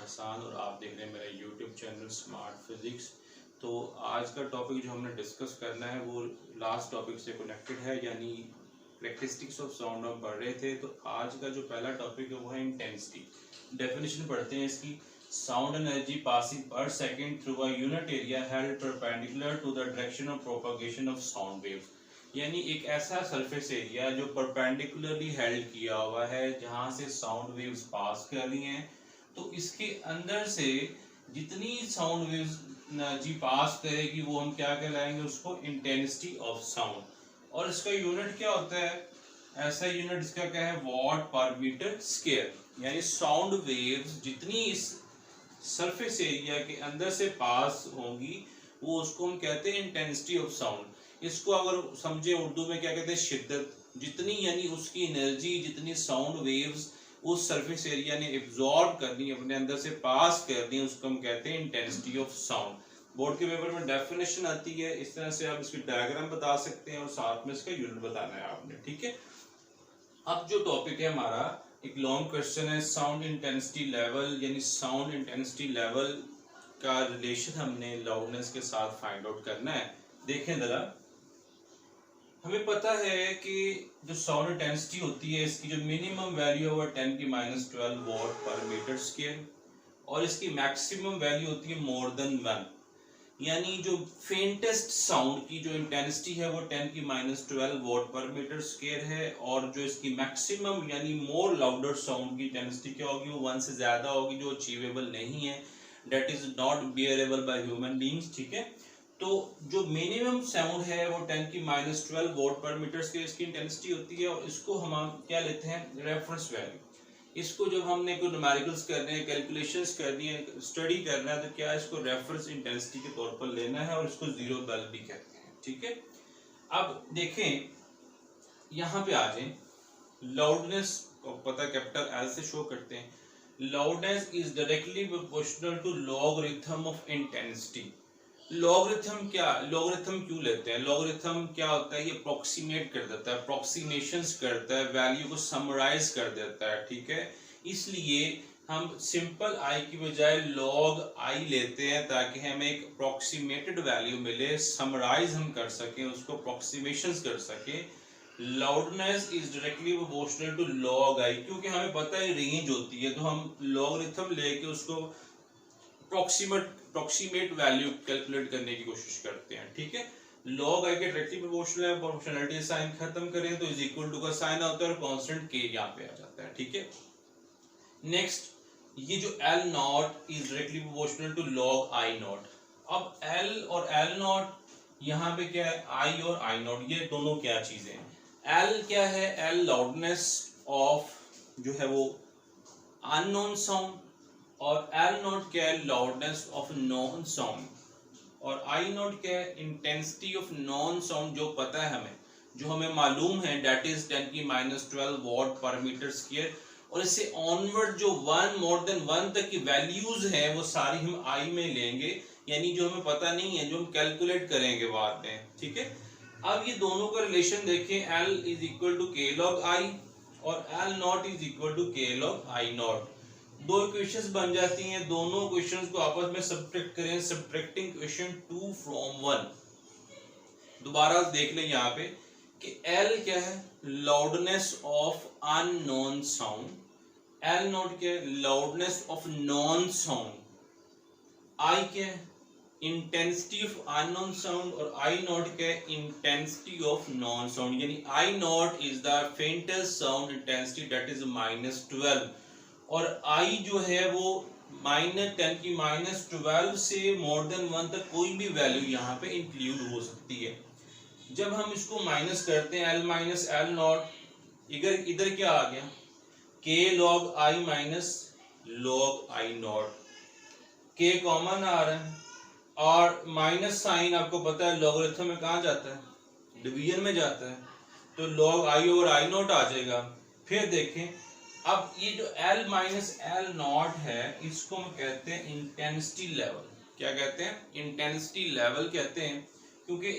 एहसान और आप देख रहे हैं मेरा यूट्यूब चैनल स्मार्ट फिजिक्स। तो आज का टॉपिक जो हमने डिस्कस करना है वो लास्ट टॉपिक से कनेक्टेड है, यानी करेक्टरिस्टिक्स ऑफ साउंड हम पढ़ रहे थे। तो आज का जो पहला टॉपिक है वो है इंटेंसिटी। डेफिनेशन पढ़ते हैं इसकी। Sound energy passing per second through a unit area held perpendicular to the direction of propagation of sound waves, यानी एक ऐसा सरफेस एरिया जो परपेंडिकुलरली हेल्ड किया हुआ है जहां से साउंड वेव्स पास कर रही हैं। तो इसके अंदर से जितनी साउंड वेव्स एनर्जी पास करेगी वो हम क्या कहलाएंगे, उसको इंटेंसिटी ऑफ साउंड। और इसका यूनिट क्या होता है, ऐसा यूनिट इसका क्या है, वॉट पर मीटर स्क्वायर। यानी साउंड वेव्स जितनी इस सरफेस एरिया के अंदर से पास होंगी वो उसको हम कहते हैं इंटेंसिटी ऑफ साउंड। इसको अगर समझे उर्दू में क्या कहते हैं, शिद्दत। जितनी यानी उसकी एनर्जी जितनी साउंड वेव्स उस सरफेस एरिया ने एब्जॉर्ब करनी, अपने अंदर से पास करनी, उसको हम कहते हैं इंटेंसिटी ऑफ साउंड। बोर्ड के पेपर में डेफिनेशन आती है, इस तरह से आप इसकी डायग्राम बता सकते हैं और साथ में इसका यूनिट बताना है आपने, ठीक है। अब जो टॉपिक है हमारा, एक लॉन्ग क्वेश्चन है, साउंड इंटेंसिटी लेवल, यानी साउंड इंटेंसिटी लेवल का रिलेशन हमने लाउडनेस के साथ फाइंड आउट करना है। देखें जरा, हमें पता है कि जो साउंड इंटेंसिटी होती है इसकी जो मिनिमम वैल्यू है वो 10⁻12 वॉट पर मीटर स्क्वायर और इसकी मैक्सिमम वैल्यू होती है मोर देन 1। यानी जो फेंटेस्ट साउंड की जो इंटेंसिटी है वो 10⁻12 वॉट पर मीटर स्क्वायर है, और जो इसकी मैक्सिमम यानी मोर लाउडर साउंड की इंटेंसिटी क्या होगी, वो 1 से ज्यादा होगी, जो अचीवेबल नहीं है, that is not bearable by human beings, ठीक है। तो जो मिनिमम साउंड है वो 10⁻12 वॉट पर मीटर स्क्वायर इसकी इंटेंसिटी होती है, और इसको हम क्या लेते हैं, रेफरेंस वैल्यू। इसको जब हमने कोई न्यूमेरिकल्स करने हैं, कैलकुलेशंस करनी है, स्टडी करना है, तो क्या इसको रेफरेंस इंटेंसिटी के तौर पर लेना है, और इसको जीरो बेल भी कहते हैं, ठीक है। अब देखें, यहाँ पे आ जाए, लाउडनेस को पता कैपिटल एल से शो करते हैं। Loudness is directly proportional to logarithm of intensity. Logarithm क्या, लॉगरिथम क्यों लेते हैं, लॉगरिथम क्या होता है, ये अप्रोक्सीमेट कर देता है, अप्रोक्सीमेशंस करता है, वैल्यू को समराइज कर देता है, ठीक है। इसलिए हम सिंपल आई की बजाय लॉग आई लेते हैं ताकि हमें एक अप्रोक्सीमेटेड वैल्यू मिले, समराइज हम कर सकें, उसको अप्रोक्सीमेशंस कर सकें। Loudness is directly proportional to log I, क्योंकि हमें पता है रेंज होती है, तो हम लॉगरिथम लेके उसको अप्रोक्सीमेट वैल्यू कैलकुलेट करने की कोशिश करते हैं, ठीक है। लॉग आई के डायरेक्टली प्रोपोर्शनल है, प्रोपोर्शनलिटी साइन खत्म करें तो इज इक्वल टू का साइन आता है और कांस्टेंट के यहाँ पे आ जाता है, ठीक है। नेक्स्ट, ये जो L not is directly proportional to log I not. अब L और L नॉट यहाँ पे क्या है, I और I नॉट, ये दोनों क्या चीजें हैं। L क्या है, L लाउडनेस ऑफ जो है वो अननोन साउंड, और L नॉट क्या है, लाउडनेस ऑफ नॉन साउंड, और I नॉट क्या है, इंटेंसिटी ऑफ नॉन साउंड, जो पता है हमें, जो हमें मालूम है, दैट इज 10⁻12 वॉट पर मीटर स्क्वायर। और इससे ऑनवर्ड जो 1 मोर देन 1 तक की वैल्यूज हैं वो सारी हम I में लेंगे, यानी जो हमें पता नहीं है, जो हम कैलकुलेट करेंगे बाद में, ठीक है। अब ये दोनों का रिलेशन देखें, L is equal to K log I और L not is equal to K log I not. दो इक्वेशंस बन जाती हैं, दोनों इक्वेशंस को आपस में सब्ट्रैक्ट करें, सब्ट्रैक्टिंग इक्वेशन 2 from 1। दोबारा देख लें यहाँ पे कि L क्या है, loudness of unknown sound, L not क्या है, loudness of non sound, I क्या है, इंटेंसिटी ऑफ अननोन साउंड, और I नॉट क्या है, इंटेंसिटी ऑफ नॉन साउंड। यानी I not is the faintest sound intensity, that is -12, और I जो है वो -10⁻12 से मोर देन 1 तक कोई भी वैल्यू यहाँ पे इंक्लूड हो सकती है। जब हम इसको माइनस करते हैं, L माइनस L नॉट, इधर क्या आ गया, K log I minus log I not, K common आ रहा है, और माइनस साइन आपको पता है लॉगरिथम में कहाँ जाता है, डिवीजन में जाता है, तो log I और I नॉट आ जाएगा। फिर देखें, अब ये जो L माइनस L नॉट है इसको हम कहते हैं इंटेंसिटी लेवल। क्या कहते हैं, इंटेंसिटी लेवल कहते हैं, क्योंकि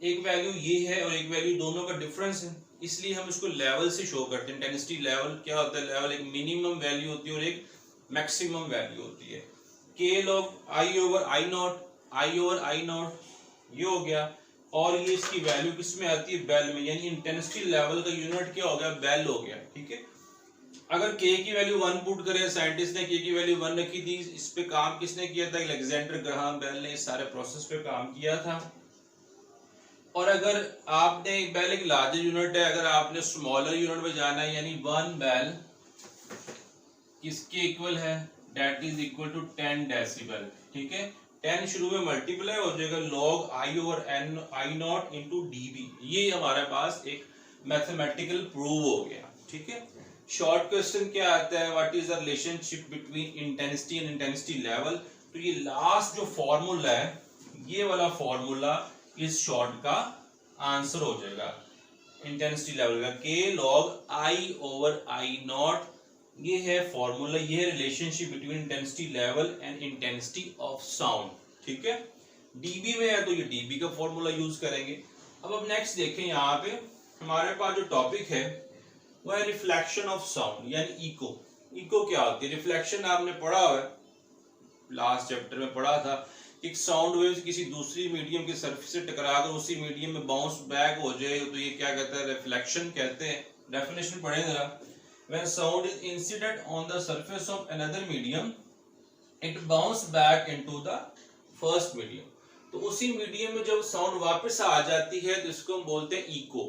एक वैल्यू ये है और एक वैल्यू, दोनों का डिफरेंस है, इसलिए हम इसको लेवल से शो करते हैं। इंटेंसिटी लेवल क्या होता है, लेवल एक मिनिमम वैल्यू होती है और एक मैक्सिमम वैल्यू होती है। के log I over I not, I over I not ये हो गया, और ये इसकी वैल्यू किस में आती है, बेल में, यानी इंटेंसिटी लेवल का यूनिट क्या हो गया, बेल हो गया। ठीक है, अगर के की वैल्यू 1 पुट करें, साइंटिस्ट ने के की वैल्यू 1 रखी थी, इस पे काम किसने किया था, अलेक्जेंडर ग्राहम बेल ने इस सारे प्रोसेस पे काम किया था। और अगर आपने बेल एक लार्जर यूनिट है, अगर आपने स्मॉलर यूनिट में जाना है, यानी 1 बेल किसके इक्वल है, that is equal to 10 decibel. ठीक है, 10 शुरू में मल्टीप्लाई हो जाएगा log I over N I not into dB, ये हमारे पास एक मैथमेटिकल प्रूव हो गया। ठीक है, शॉर्ट क्वेश्चन क्या आता है, what is the relationship between intensity and intensity level. तो ये लास्ट जो फॉर्मूला है, ये वाला फॉर्मूला इस शॉर्ट का आंसर हो जाएगा इंटेंसिटी लेवल का, के log I over I not, ये है फॉर्मूला, ये है relationship between intensity level and intensity of sound. ठीक है, डीबी में है तो ये डीबी का फॉर्मूला यूज करेंगे। अब नेक्स्ट देखें, यहाँ पे हमारे पास जो टॉपिक है वो है रिफ्लेक्शन ऑफ साउंड, यानी इको। इको क्या होती है, रिफ्लेक्शन आपने पढ़ा हुआ है, लास्ट चैप्टर में पढ़ा था, एक साउंड वेव किसी दूसरी मीडियम के सरफेस से टकराकर उसी मीडियम में बाउंस बैक हो जाए तो ये क्या कहता है, रिफ्लेक्शन कहते हैं। डेफिनेशन पढ़े जरा, when sound is incident on the surface of another medium it bounce back into the first medium। तो उसी मीडियम में जब साउंड वापस आ जाती है तो इसको हम बोलते हैं इको,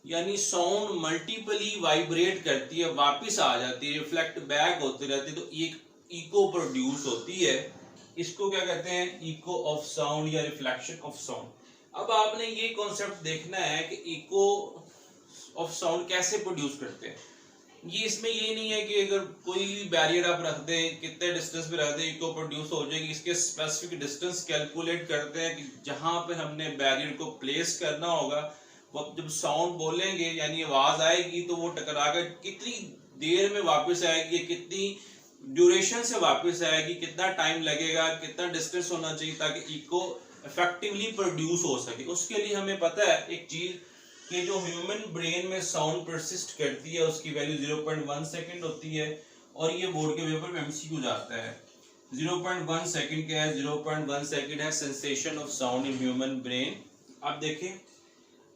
यानी साउंड मल्टीपली वाइब्रेट करती है, वापस आ जाती है, रिफ्लेक्ट बैक होती रहती है, तो एक इको प्रोड्यूस होती है। इसको क्या कहते हैं, इको ऑफ साउंड या रिफ्लेक्शन ऑफ साउंड। अब आपने ये कॉन्सेप्ट देखना है कि इको ऑफ साउंड कैसे प्रोड्यूस करते हैं। ये इसमें ये नहीं है कि अगर कोई भी बैरियर आप रख दें, कितने डिस्टेंस पे रख दें, इको प्रोड्यूस हो जाएगी। इसके स्पेसिफिक डिस्टेंस कैलकुलेट करते हैं कि जहां पे हमने बैरियर को प्लेस करना होगा, वो जब साउंड बोलेंगे यानी आवाज आएगी तो वो टकराकर कितनी देर में वापस आएगी, कितनी ड्यूरेशन से वापस आएगी, कितना टाइम लगेगा, कितना डिस्टेंस होना चाहिए ताकि इको इफेक्टिवली प्रोड्यूस हो सके। उसके लिए हमें पता है एक चीज कि जो ह्यूमन ब्रेन में साउंड परसिस्ट करती है उसकी वैल्यू 0.1 सेकंड होती है, और ये बोर्ड के पेपर में एमसीक्यू जाता है। 0.1 सेकंड क्या है, 0.1 सेकंड है sensation of sound in human brain. अब देखें,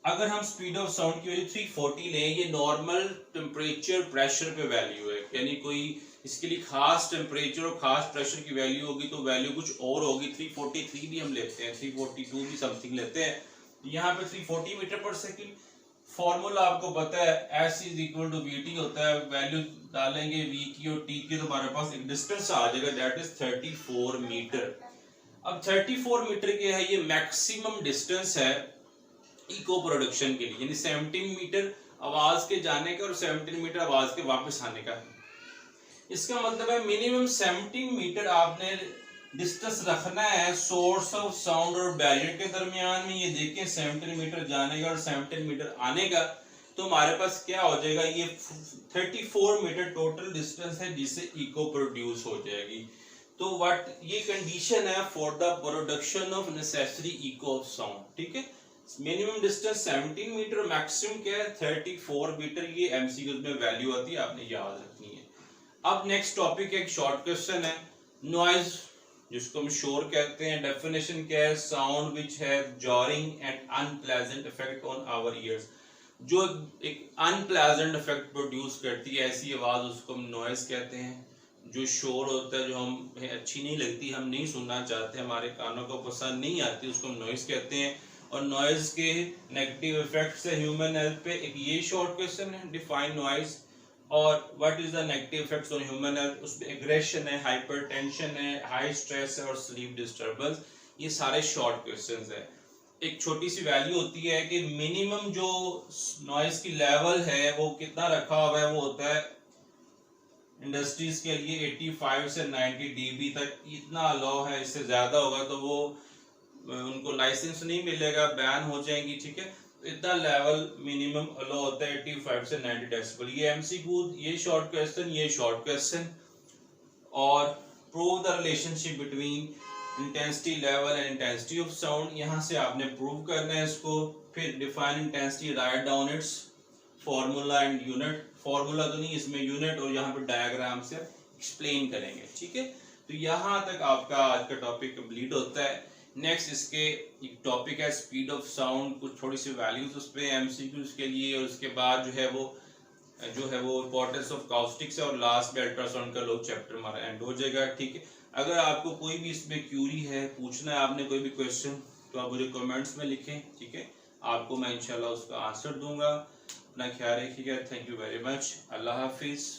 अगर हम स्पीड ऑफ साउंड की वैल्यू 340 लें, ये नॉर्मल टेम्परेचर प्रेशर पे वैल्यू है, यानी कोई इसके लिए खास टेम्परेचर और खास प्रेशर की वैल्यू होगी तो वैल्यू कुछ और होगी। 343 भी हम लेते हैं, 342 भी समथिंग लेते हैं, यहाँ पे 340 मीटर पर सेकंड। फॉर्मूला आपको पता है, S is equal to VT होता है, वैल्यू डालेंगे V की और T की तो हमारे पास एक डिस्टेंस आ जाएगा, दैट इज 34 मीटर। अब 34 मीटर के है, ये मैक्सिमम डिस्टेंस है इको प्रोडक्शन के लिए, यानी 17 मीटर आवाज के जाने का और 17 मीटर आवाज के वापस आने का। इसका मतलब है मिनिमम 17 मीटर आपने डिस्टेंस रखना है सोर्स ऑफ साउंड और बैरियर के दरमियान में। ये देखें 17 मीटर जाने का और 17 मीटर आने का, तो हमारे पास क्या हो जाएगा, ये 34 मीटर टोटल डिस्टेंस है जिससे इको प्रोड्यूस हो जाएगी। तो व्हाट ये कंडीशन है for the production of necessary eco of sound. ठीक है, मिनिमम डिस्टेंस 17 मीटर, मैक्सिमम क्या है 34 मीटर। ये एमसीक्यू में वैल्यू आती है, आपने याद रखनी है। अब नेक्स्ट टॉपिक एक शॉर्ट क्वेश्चन है, नॉइज जिसको हम शोर कहते हैं। डेफिनेशन क्या है, sound which have jarring and unpleasant effect on our ears, जो एक अनप्लेजेंट इफेक्ट प्रोड्यूस करती है ऐसी आवाज, उसको हम नॉइज कहते हैं। जो शोर होता है, जो हमें अच्छी नहीं लगती, हम नहीं सुनना चाहते, हमारे कानों को पसंद नहीं आती, उसको हम नॉइज कहते हैं। और नॉइज के नेगेटिव इफेक्ट्स है ह्यूमन हेल्थ पे, एक ये शॉर्ट क्वेश्चन है, डिफाइन नॉइज। और what is the negative effects on human health, उसमें एग्रेशन है, हाइपरटेंशन है, हाई स्ट्रेस है और स्लीप डिस्टर्बेंस। ये सारे शॉर्ट क्वेश्चंस है। एक छोटी सी वैल्यू होती है कि मिनिमम जो नॉइज की लेवल है वो कितना रखा हुआ है, वो होता है इंडस्ट्रीज के लिए 85 से 90 डीबी तक, इतना अलाउ है। इससे ज्यादा होगा तो वो उनको लाइसेंस नहीं मिलेगा, बैन हो जाएंगी। ठीक है, इतना लेवल मिनिमम अलाउ होता है 85 से 90 डेसिबल। ये एमसीक्यू, ये शॉर्ट क्वेश्चन, ये शॉर्ट क्वेश्चन। और prove the relationship between intensity level and intensity of sound, यहाँ से आपने प्रूव करना है इसको। फिर define intensity, write down it's formula and unit, formula तो नहीं इसमें यूनिट, और यहाँ पे डायग्राम से एक्सप्लेन करेंगे, ठीक है। तो यहाँ तक आपका आज का टॉपिक कंप्लीट होता है। नेक्स्ट इसके एक टॉपिक है स्पीड ऑफ साउंड, कुछ थोड़ी सी वैल्यूज उस पर एमसीक्यूज के लिए, और उसके बाद जो है वो इम्पोर्टेंस ऑफ काउस्टिक्स है, और लास्ट में अल्ट्रासाउंड का लोग चैप्टर हमारा एंड हो जाएगा, ठीक है। अगर आपको कोई भी इसमें क्यूरी है, पूछना है आपने कोई भी क्वेश्चन, तो आप मुझे कमेंट्स में लिखें, ठीक है। आपको मैं इंशाल्लाह उसका आंसर दूंगा। अपना ख्याल रखिएगा। Thank you very much. अल्लाह हाफिज़।